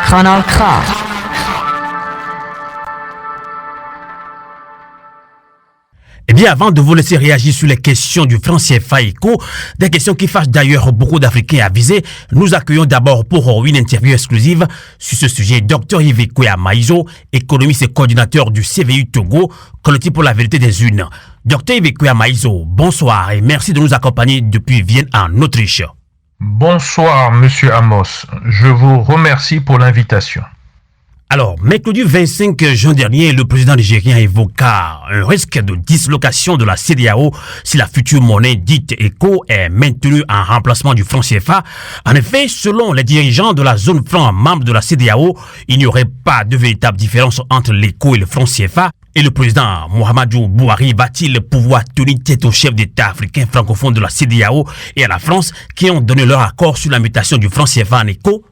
Kanal K. Eh bien, avant de vous laisser réagir sur les questions du franc CFA ECO, des questions qui fâchent d'ailleurs beaucoup d'Africains avisés, nous accueillons d'abord pour une interview exclusive sur ce sujet Dr Yves Kwea Maïzo, économiste et coordinateur du CVU Togo, collectif pour la vérité des urnes. Dr Yves Kwea Maïzo, bonsoir et merci de nous accompagner depuis Vienne en Autriche. Bonsoir, Monsieur Amos. Je vous remercie pour l'invitation. Alors, mercredi 25 juin dernier, le président nigérien évoqua un risque de dislocation de la CEDEAO si la future monnaie dite ECO est maintenue en remplacement du franc CFA. En effet, selon les dirigeants de la zone franc membre de la CEDEAO, il n'y aurait pas de véritable différence entre l'ECO et le franc CFA. Et le président Muhammadu Buhari va-t-il pouvoir tenir tête aux chefs d'État africains francophones de la CEDEAO et à la France qui ont donné leur accord sur la mutation du franc CFA en ECO?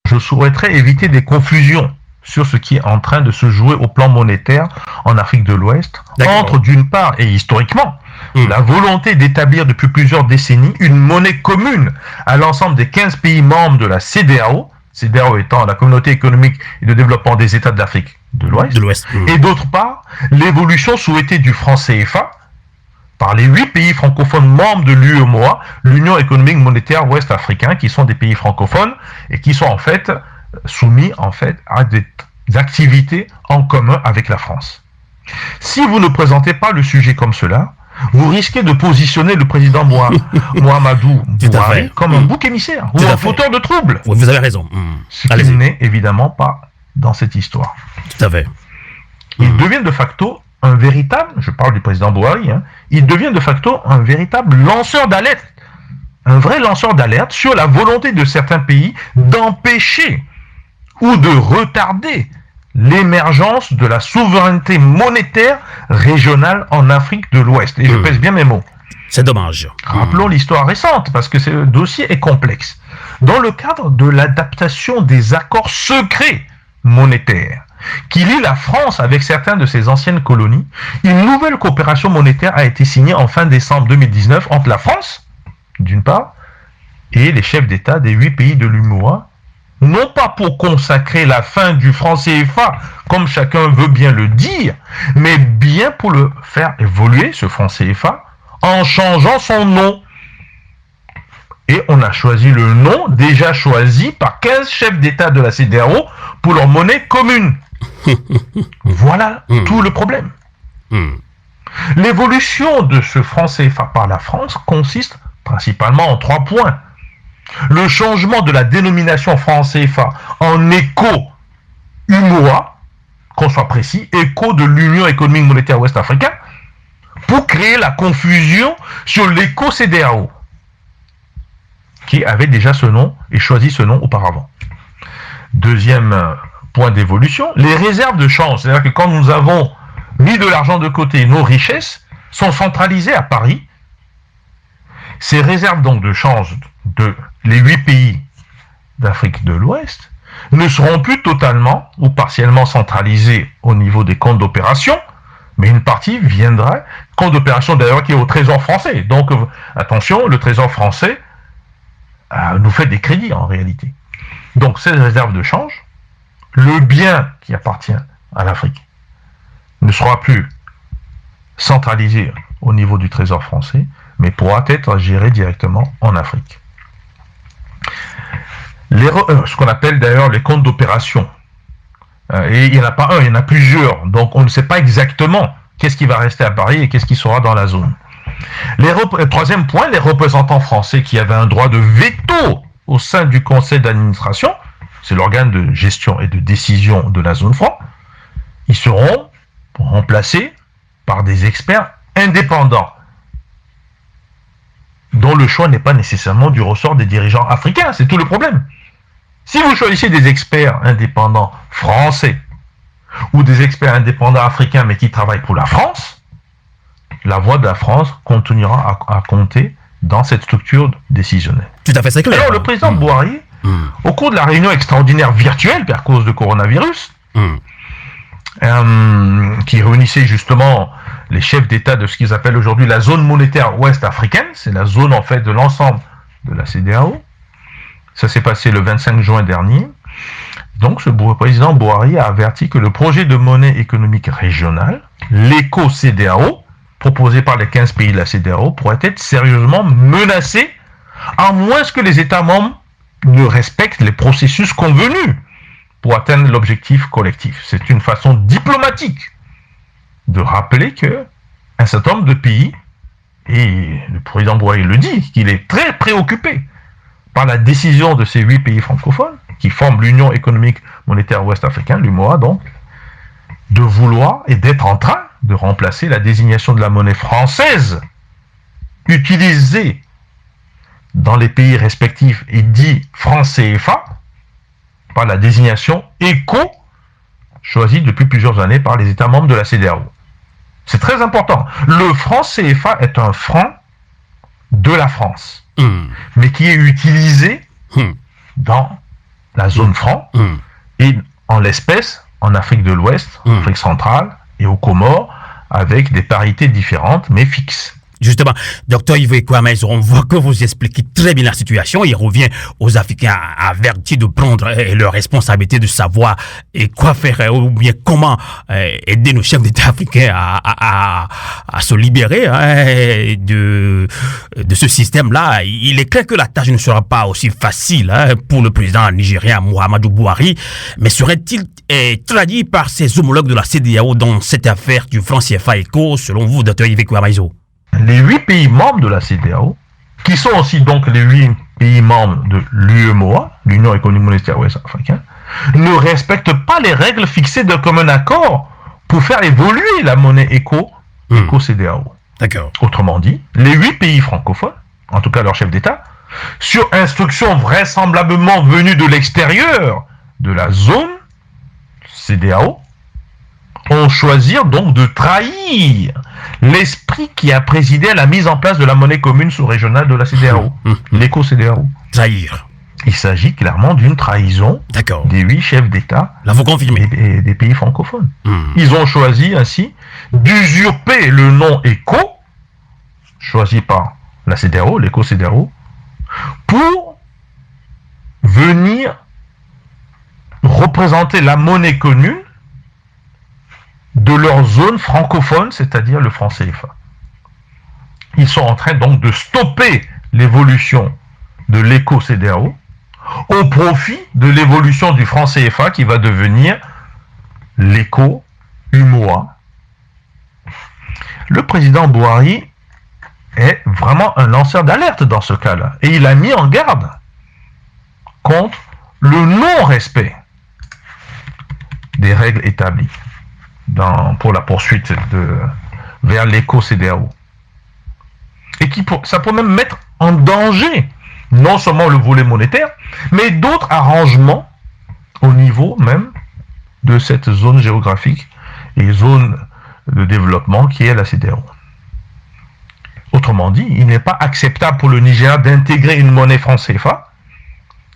Je souhaiterais éviter des confusions sur ce qui est en train de se jouer au plan monétaire en Afrique de l'Ouest, entre d'une part et historiquement, la volonté d'établir depuis plusieurs décennies une monnaie commune à l'ensemble des 15 pays membres de la CEDEAO, CEDEAO étant la communauté économique et de développement des États d'Afrique de l'Ouest, et d'autre part, l'évolution souhaitée du franc CFA par les 8 pays francophones membres de l'UEMOA, l'Union économique monétaire ouest-africaine, qui sont des pays francophones et qui sont en fait soumis à des activités en commun avec la France. Si vous ne présentez pas le sujet comme cela, vous risquez de positionner le président Muhammadu Buhari comme un bouc émissaire ou un fauteur de troubles. Oui, vous avez raison. Ce qui n'est évidemment pas dans cette histoire. Tout à fait. Il devient de facto un véritable, je parle du président Buhari, il devient de facto un véritable lanceur d'alerte. Un vrai lanceur d'alerte sur la volonté de certains pays d'empêcher ou de retarder l'émergence de la souveraineté monétaire régionale en Afrique de l'Ouest. Et je pèse bien mes mots. C'est dommage. Rappelons l'histoire récente, parce que ce dossier est complexe. Dans le cadre de l'adaptation des accords secrets monétaires qui lient la France avec certaines de ses anciennes colonies, une nouvelle coopération monétaire a été signée en fin décembre 2019 entre la France, d'une part, et les chefs d'État des 8 pays de l'UMOA, non pas pour consacrer la fin du franc CFA, comme chacun veut bien le dire, mais bien pour le faire évoluer, ce franc CFA, en changeant son nom. Et on a choisi le nom déjà choisi par 15 chefs d'État de la CEDEAO pour leur monnaie commune. Voilà tout le problème. L'évolution de ce franc CFA par la France consiste principalement en 3 points. Le changement de la dénomination franc CFA en ECO UMOA, qu'on soit précis, ECO de l'Union économique monétaire ouest-africaine, pour créer la confusion sur l'ECO CEDEAO, qui avait déjà ce nom et choisi ce nom auparavant. Deuxième point d'évolution, les réserves de change, c'est-à-dire que quand nous avons mis de l'argent de côté, nos richesses sont centralisées à Paris. Ces réserves donc de change de les 8 pays d'Afrique de l'Ouest ne seront plus totalement ou partiellement centralisées au niveau des comptes d'opération, mais une partie viendra, compte d'opération d'ailleurs qui est au Trésor français. Donc attention, le Trésor français nous fait des crédits en réalité. Donc ces réserves de change, le bien qui appartient à l'Afrique ne sera plus centralisé au niveau du Trésor français, mais pourra être géré directement en Afrique. Ce qu'on appelle d'ailleurs les comptes d'opération. Et il n'y en a pas un, il y en a plusieurs. Donc on ne sait pas exactement qu'est-ce qui va rester à Paris et qu'est-ce qui sera dans la zone. Troisième point, les représentants français qui avaient un droit de veto au sein du conseil d'administration, c'est l'organe de gestion et de décision de la zone franc, ils seront remplacés par des experts indépendants, dont le choix n'est pas nécessairement du ressort des dirigeants africains, c'est tout le problème. Si vous choisissez des experts indépendants français ou des experts indépendants africains mais qui travaillent pour la France, la voix de la France continuera à compter dans cette structure décisionnelle. Tout à fait, c'est clair. Alors le président Buhari, au cours de la réunion extraordinaire virtuelle à cause de coronavirus, qui réunissait justement les chefs d'État de ce qu'ils appellent aujourd'hui la zone monétaire ouest-africaine, c'est la zone en fait de l'ensemble de la CEDEAO. Ça s'est passé le 25 juin dernier. Donc, le président Buhari a averti que le projet de monnaie économique régionale, l'éco-CEDEAO, proposé par les 15 pays de la CEDEAO, pourrait être sérieusement menacé, à moins que les États membres ne respectent les processus convenus pour atteindre l'objectif collectif. C'est une façon diplomatique de rappeler que un certain nombre de pays, et le président Buhari le dit, qu'il est très préoccupé par la décision de ces 8 pays francophones, qui forment l'Union économique monétaire ouest-africaine, l'UMOA donc, de vouloir et d'être en train de remplacer la désignation de la monnaie française utilisée dans les pays respectifs et dit franc CFA par la désignation ECO choisie depuis plusieurs années par les États membres de la CEDEAO. C'est très important. Le franc CFA est un franc de la France, mais qui est utilisé dans la zone franc et en l'espèce en Afrique de l'Ouest, en Afrique centrale et aux Comores avec des parités différentes mais fixes. Justement, docteur Yves Kwame, on voit que vous expliquez très bien la situation. Il revient aux Africains avertis de prendre leurs responsabilités, de savoir quoi faire ou bien comment aider nos chefs d'État africains à se libérer de ce système-là. Il est clair que la tâche ne sera pas aussi facile pour le président nigérien Muhammadu Buhari, mais serait-il traduit par ses homologues de la CEDEAO dans cette affaire du franc CFA ECO, selon vous, docteur Yves Kwame? Les 8 pays membres de la CEDEAO, qui sont aussi donc les 8 pays membres de l'UMOA, l'Union économique monétaire ouest-africaine, ne respectent pas les règles fixées de commun accord pour faire évoluer la monnaie éco-CEDEAO. D'accord. Autrement dit, les 8 pays francophones, en tout cas leur chef d'État, sur instruction vraisemblablement venue de l'extérieur de la zone CEDEAO, ont choisi donc de trahir l'esprit qui a présidé à la mise en place de la monnaie commune sous-régionale de la CEDEAO, l'éco-CEDEAO. Trahir. Il s'agit clairement d'une trahison des 8 chefs d'État des pays francophones. Ils ont choisi ainsi d'usurper le nom ECO, choisi par la CEDEAO, l'éco-CEDEAO, pour venir représenter la monnaie commune de leur zone francophone, c'est-à-dire le franc CFA. Ils sont en train donc de stopper l'évolution de l'éco-CEDEAO au profit de l'évolution du franc CFA qui va devenir l'éco-UMOA. Le président Buhari est vraiment un lanceur d'alerte dans ce cas-là. Et il a mis en garde contre le non-respect des règles établies pour la poursuite vers l'éco-CEDEAO. Et ça peut même mettre en danger non seulement le volet monétaire, mais d'autres arrangements au niveau même de cette zone géographique et zone de développement qui est la CEDEAO. Autrement dit, il n'est pas acceptable pour le Nigeria d'intégrer une monnaie franc CFA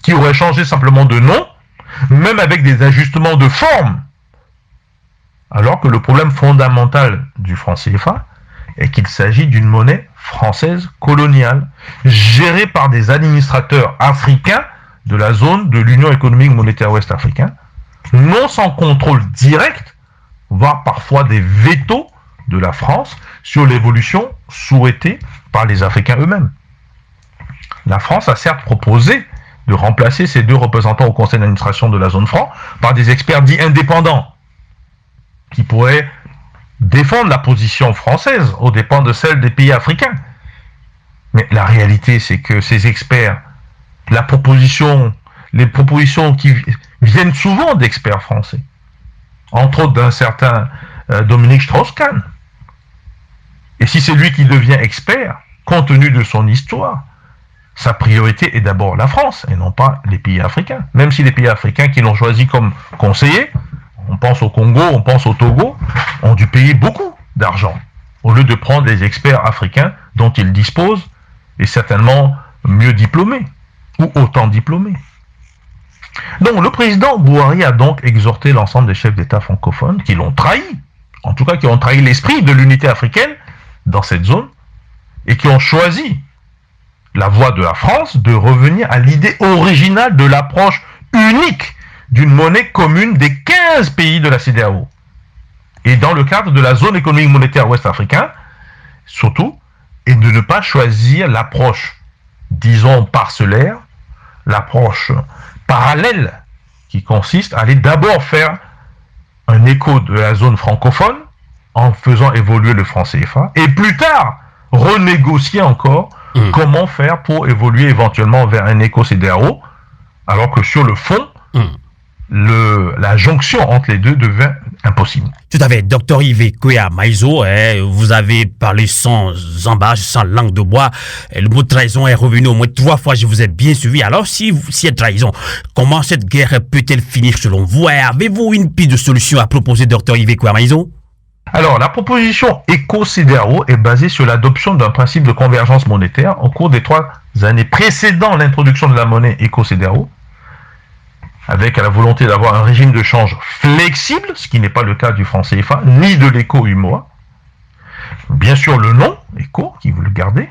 qui aurait changé simplement de nom, même avec des ajustements de forme. Alors que le problème fondamental du franc CFA est qu'il s'agit d'une monnaie française coloniale, gérée par des administrateurs africains de la zone de l'Union économique monétaire ouest-africaine, non sans contrôle direct, voire parfois des vétos de la France sur l'évolution souhaitée par les Africains eux-mêmes. La France a certes proposé de remplacer ses 2 représentants au conseil d'administration de la zone franc par des experts dits indépendants, qui pourraient défendre la position française aux dépens de celle des pays africains. Mais la réalité, c'est que ces experts, les propositions qui viennent souvent d'experts français, entre autres d'un certain Dominique Strauss-Kahn. Et si c'est lui qui devient expert, compte tenu de son histoire, sa priorité est d'abord la France et non pas les pays africains. Même si les pays africains qui l'ont choisi comme conseiller, on pense au Congo, on pense au Togo, ont dû payer beaucoup d'argent au lieu de prendre des experts africains dont ils disposent et certainement mieux diplômés ou autant diplômés. Donc le président Buhari a donc exhorté l'ensemble des chefs d'État francophones qui l'ont trahi, en tout cas qui ont trahi l'esprit de l'unité africaine dans cette zone et qui ont choisi la voie de la France de revenir à l'idée originale de l'approche unique d'une monnaie commune des 15 pays de la CEDEAO. Et dans le cadre de la zone économique monétaire ouest-africaine, surtout, et de ne pas choisir l'approche, disons, parcellaire, l'approche parallèle, qui consiste à aller d'abord faire un écho de la zone francophone, en faisant évoluer le franc CFA, et plus tard, renégocier encore comment faire pour évoluer éventuellement vers un éco CEDEAO, alors que sur le fond, la jonction entre les deux devient impossible. Tout à fait. Docteur Yves Kwea Maïzo, vous avez parlé sans embâche, sans langue de bois. Le mot trahison est revenu au moins 3 fois. Je vous ai bien suivi. Alors, si y a trahison, comment cette guerre peut-elle finir selon vous? Avez-vous une piste de solution à proposer, docteur Yves Kwea Maïzo? Alors, la proposition éco-CEDEAO est basée sur l'adoption d'un principe de convergence monétaire au cours des 3 années précédant l'introduction de la monnaie éco-CEDEAO, avec la volonté d'avoir un régime de change flexible, ce qui n'est pas le cas du franc CFA, ni de l'éco-UMOA. Bien sûr, le nom, éco, qui vous le gardez,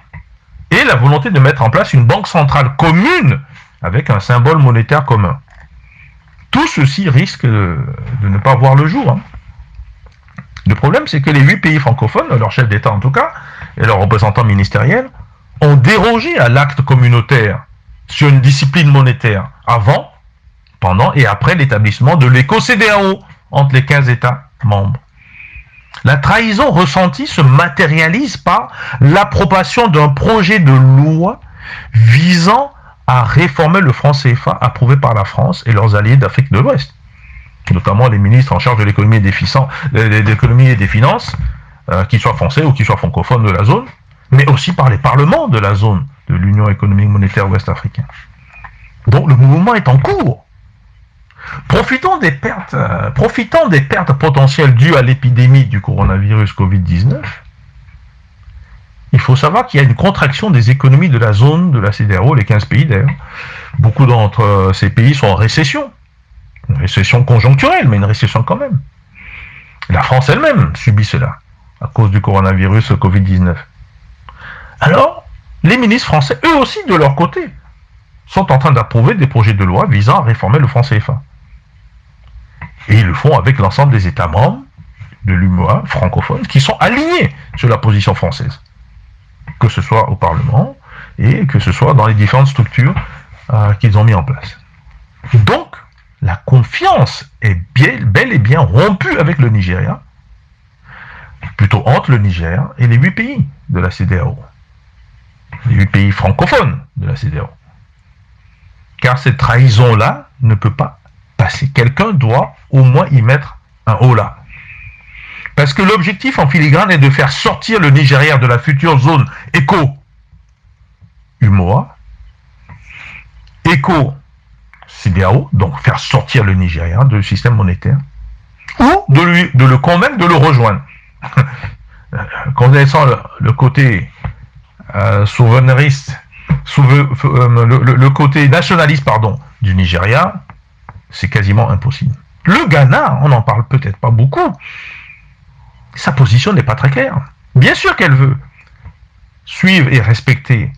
et la volonté de mettre en place une banque centrale commune avec un symbole monétaire commun. Tout ceci risque de ne pas voir le jour. Le problème, c'est que les 8 pays francophones, leurs chefs d'État en tout cas, et leurs représentants ministériels, ont dérogé à l'acte communautaire sur une discipline monétaire avant, pendant et après l'établissement de l'éco-CEDEAO entre les 15 États membres. La trahison ressentie se matérialise par l'approbation d'un projet de loi visant à réformer le franc CFA approuvé par la France et leurs alliés d'Afrique de l'Ouest, notamment les ministres en charge de l'économie et des finances, qu'ils soient français ou qu'ils soient francophones de la zone, mais aussi par les parlements de la zone de l'Union économique monétaire ouest-africaine. Donc le mouvement est en cours. Profitant des pertes potentielles dues à l'épidémie du coronavirus Covid-19, il faut savoir qu'il y a une contraction des économies de la zone de la CEDEAO, les 15 pays d'ailleurs. Beaucoup d'entre ces pays sont en récession. Une récession conjoncturelle, mais une récession quand même. La France elle-même subit cela, à cause du coronavirus Covid-19. Alors, les ministres français, eux aussi, de leur côté, sont en train d'approuver des projets de loi visant à réformer le franc CFA. Et ils le font avec l'ensemble des États membres de l'UMOA francophone qui sont alignés sur la position française, que ce soit au Parlement et que ce soit dans les différentes structures qu'ils ont mis en place. Donc, la confiance est bel et bien rompue avec le Nigeria, plutôt entre le Niger et les 8 pays de la CEDEAO, les 8 pays francophones de la CEDEAO. Car cette trahison-là ne peut pas passer. Quelqu'un doit au moins y mettre un haut là. Parce que l'objectif en filigrane est de faire sortir le Nigeria de la future zone éco-UMOA, éco-CEDEAO, donc faire sortir le Nigeria du système monétaire, ou de le convaincre de le rejoindre. Connaissant le côté souverainiste, le côté nationaliste du Nigeria, c'est quasiment impossible. Le Ghana, on n'en parle peut-être pas beaucoup, sa position n'est pas très claire. Bien sûr qu'elle veut suivre et respecter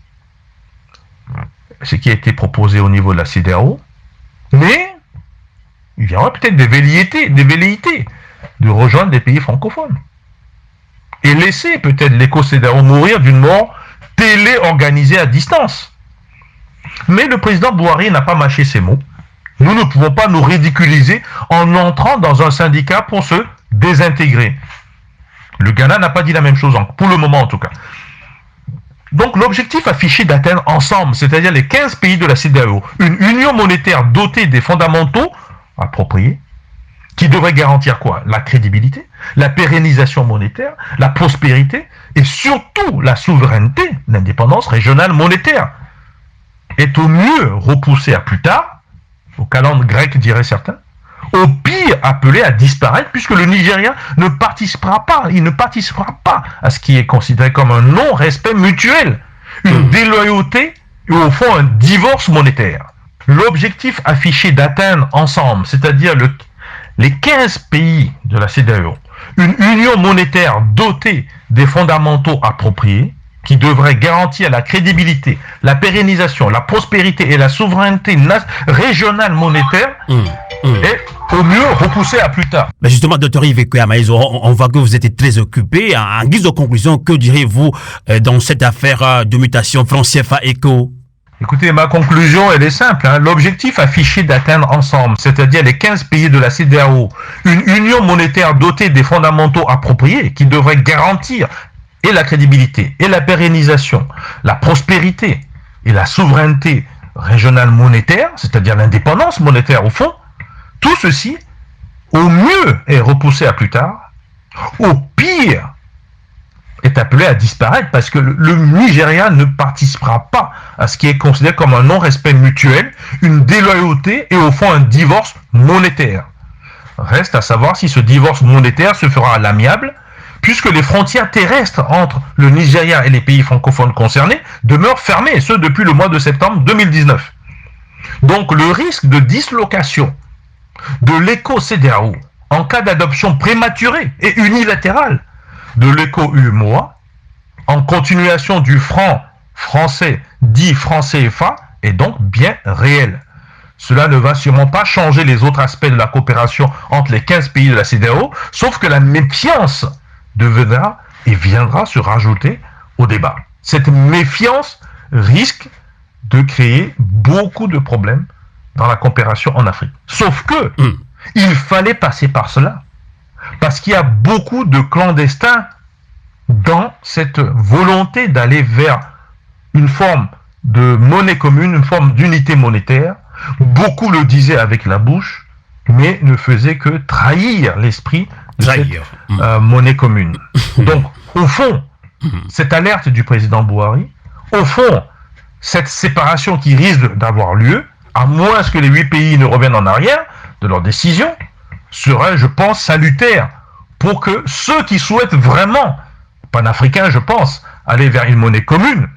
ce qui a été proposé au niveau de la CEDEAO, mais il y aura peut-être des velléités de rejoindre des pays francophones et laisser peut-être l'éco-CEDEAO mourir d'une mort télé-organisée à distance. Mais le président Buhari n'a pas mâché ses mots. Nous ne pouvons pas nous ridiculiser en entrant dans un syndicat pour se désintégrer. Le Ghana n'a pas dit la même chose, pour le moment en tout cas. Donc l'objectif affiché d'atteindre ensemble, c'est-à-dire les 15 pays de la CEDEAO, une union monétaire dotée des fondamentaux appropriés, qui devrait garantir quoi? La crédibilité, la pérennisation monétaire, la prospérité et surtout la souveraineté, l'indépendance régionale monétaire, est au mieux repoussée à plus tard, au calendrier grec diraient certains, au pire appelé à disparaître puisque le Nigeria ne participera pas à ce qui est considéré comme un non-respect mutuel, une déloyauté et au fond un divorce monétaire. L'objectif affiché d'atteindre ensemble, c'est-à-dire les 15 pays de la CEDEAO, une union monétaire dotée des fondamentaux appropriés, qui devrait garantir la crédibilité, la pérennisation, la prospérité et la souveraineté régionale monétaire, et au mieux repousser à plus tard. Mais justement, Dr Yves Amaïzo, on voit que vous êtes très occupé. En guise de conclusion, que direz-vous dans cette affaire de mutation franc CFA ECO? Écoutez, ma conclusion, elle est simple. L'objectif affiché d'atteindre ensemble, c'est-à-dire les 15 pays de la CEDEAO, une union monétaire dotée des fondamentaux appropriés qui devrait garantir et la crédibilité, et la pérennisation, la prospérité et la souveraineté régionale monétaire, c'est-à-dire l'indépendance monétaire au fond, tout ceci, au mieux, est repoussé à plus tard, au pire, est appelé à disparaître parce que le Nigeria ne participera pas à ce qui est considéré comme un non-respect mutuel, une déloyauté et au fond un divorce monétaire. Reste à savoir si ce divorce monétaire se fera à l'amiable, puisque les frontières terrestres entre le Nigeria et les pays francophones concernés demeurent fermées, et ce depuis le mois de septembre 2019. Donc le risque de dislocation de l'éco-CEDEAO en cas d'adoption prématurée et unilatérale de l'éco-UEMOA, en continuation du franc français dit franc CFA, est donc bien réel. Cela ne va sûrement pas changer les autres aspects de la coopération entre les 15 pays de la CEDEAO, sauf que la méfiance deviendra et viendra se rajouter au débat. Cette méfiance risque de créer beaucoup de problèmes dans la coopération en Afrique. Sauf que il fallait passer par cela. Parce qu'il y a beaucoup de clandestins dans cette volonté d'aller vers une forme de monnaie commune, une forme d'unité monétaire. Beaucoup le disaient avec la bouche, mais ne faisaient que trahir l'esprit de cette monnaie commune. Donc, au fond, cette alerte du président Buhari, au fond, cette séparation qui risque d'avoir lieu, à moins que les 8 pays ne reviennent en arrière de leur décision, serait, je pense, salutaire pour que ceux qui souhaitent vraiment, panafricains, je pense, aller vers une monnaie commune,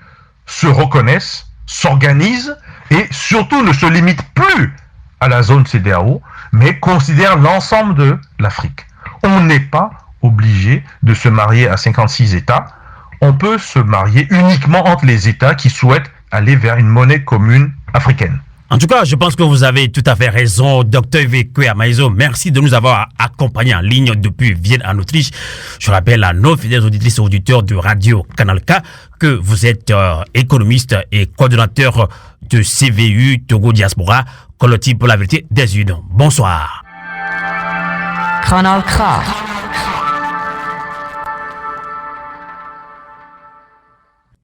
se reconnaissent, s'organisent et surtout ne se limitent plus à la zone CEDEAO, mais considèrent l'ensemble de l'Afrique. On n'est pas obligé de se marier à 56 États. On peut se marier uniquement entre les États qui souhaitent aller vers une monnaie commune africaine. En tout cas, je pense que vous avez tout à fait raison, Dr Yves Amaïzo. Merci de nous avoir accompagnés en ligne depuis Vienne en Autriche. Je rappelle à nos fidèles auditrices et auditeurs de Radio Canal K que vous êtes économiste et coordonnateur de CVU Togo Diaspora, collectif pour la vérité des Unes. Bonsoir. Canal K.